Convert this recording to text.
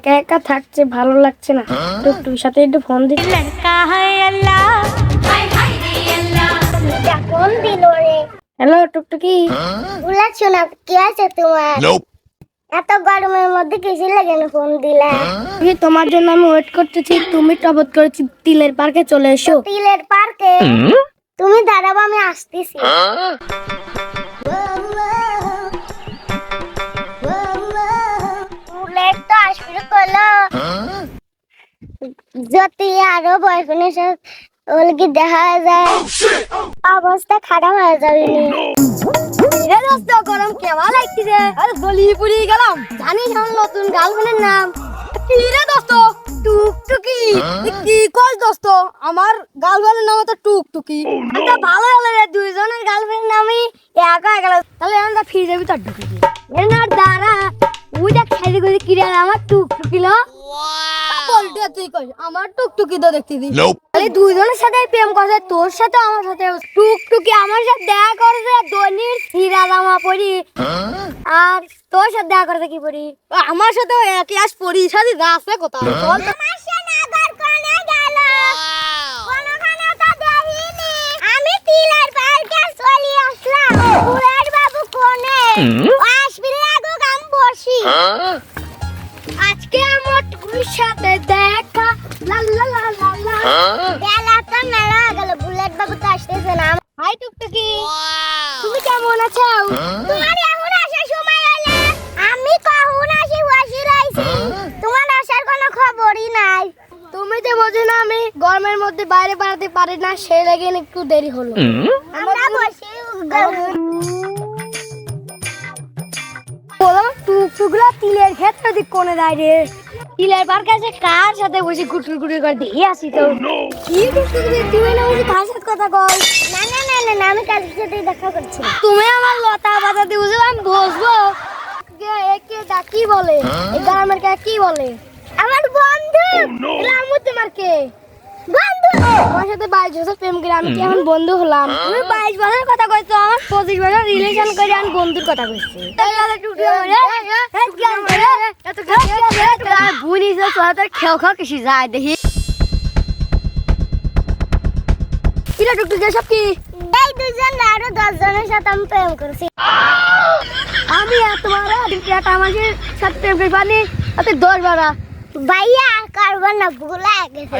একা একা থাকছে, ভালো লাগছে না। টুকটুকির সাথে একটু ফোন দিই। ফোন দিল রে। হ্যালো টুকটুকি। বলেছো না কি আছে তোমার? এত গরমের মধ্যে কিসের লাগে না ফোন দিলা? তোমার জন্য আমি ওয়েট করতেছি, তুমি টবত করেছি তিলের পার্কে চলে এসো। তিলের পার্কে? তুমি দাঁড়াবো, আমি আসতেছি। বুলেট তো আসবে কলো, যদি আরো বয়ফ্রেন্ডের সাথে ওর কি দেখা যায়, অবস্থা খারাপ হয়ে যাবে। গরম কেমন লাগছে? আরে গলি পুরি গেলাম। জানিস আমার নতুন গার্লফ্রেন্ডের নাম কি রে দোস্ত? টুকটুকি। কি কস দোস্ত? আমার গার্লফ্রেন্ডের নাম তো টুকটুকি। এটা ভালো হলো রে, দুইজনের গার্লফ্রেন্ড নামই একা গেল। তাহলে আমরা ফিরে যাবি তোর টুকটুকি। এর না দাঁড়া, ওইটা খাইতে কইতে কি রে আমার টুকটুকি লো। বলতে তুই কই আমার টুকটুকি তো দেখতে দি। তাহলে দুইজনের সাথে প্রেম করছে, তোর সাথে আমার সাথে। টুকটুকি আমার সাথে দেখা করছে দনির হীরা জামা পরি, আর তোর সাথে দেখা করছে কি পরি? আমার সাথে এক ক্লাস পরি, সাথে রাস্তা কথা বল। আমি তিলের পার্কে চলে আসলাম। বুলেট বাবু কোনে আসবি? লাগুক আমি বসি। আজকে আমার টুকুর সাথে দেখা লা লা লা লা লা। বেলা তো মেলা হয়ে গেল, বুলেট বাবু তো আসতেছে না। হাই টুকটুকি, তুমি কেমন আছো? তোমার এখন আসার সময় হলো? আমি কখন আসি বসে রইছি, তোমার আসার কোনো খবরই নাই। তুমি তো বোঝো না আমি গরমের মধ্যে বাইরে বেড়াতে পারি না, সেই লাগে একটু দেরি হলো। আমরা বসে বললাম টুকটুকগুলা তিলের ক্ষেত্রে দিক কোনে দেয় রে। তিলের পার্কে আছে কার সাথে বসে গুটুর গুটুর করে দিয়ে আসি তো। কি টুকটুকি তুমি না বসে কার সাথে কথা কয়? না না না না না, আমি কালকে সাথে দেখা করছি। তুমি আমার লতা পাতা দিয়ে বুঝে আমি বসবো। একে কি বলে, এই গ্রামের কে কি বলে? আমার বন্ধু। রামু তোমার কে বন্ধু আমার সাথে 22 বছর প্রেম করে আমি কি এখন বন্ধু হলাম? তুমি 22 বছরের কথা কইছো, আমার 25 বছর রিলেশন করে আমি বন্ধুর কথা কইছি। তাহলে টুকটুকি বুনি যে তোদের খেও খাও কিসি যায় দেখি। কিরা টুকটুকি সব কি? এই দুজন আরো 10 জনের সাথে আমি প্রেম করছি। আমি আর তোমার একটা মানুষের সাথে প্রেম করি পানি, 10 12 ভাইয়া আর কারবার না, ভুলে গেছে।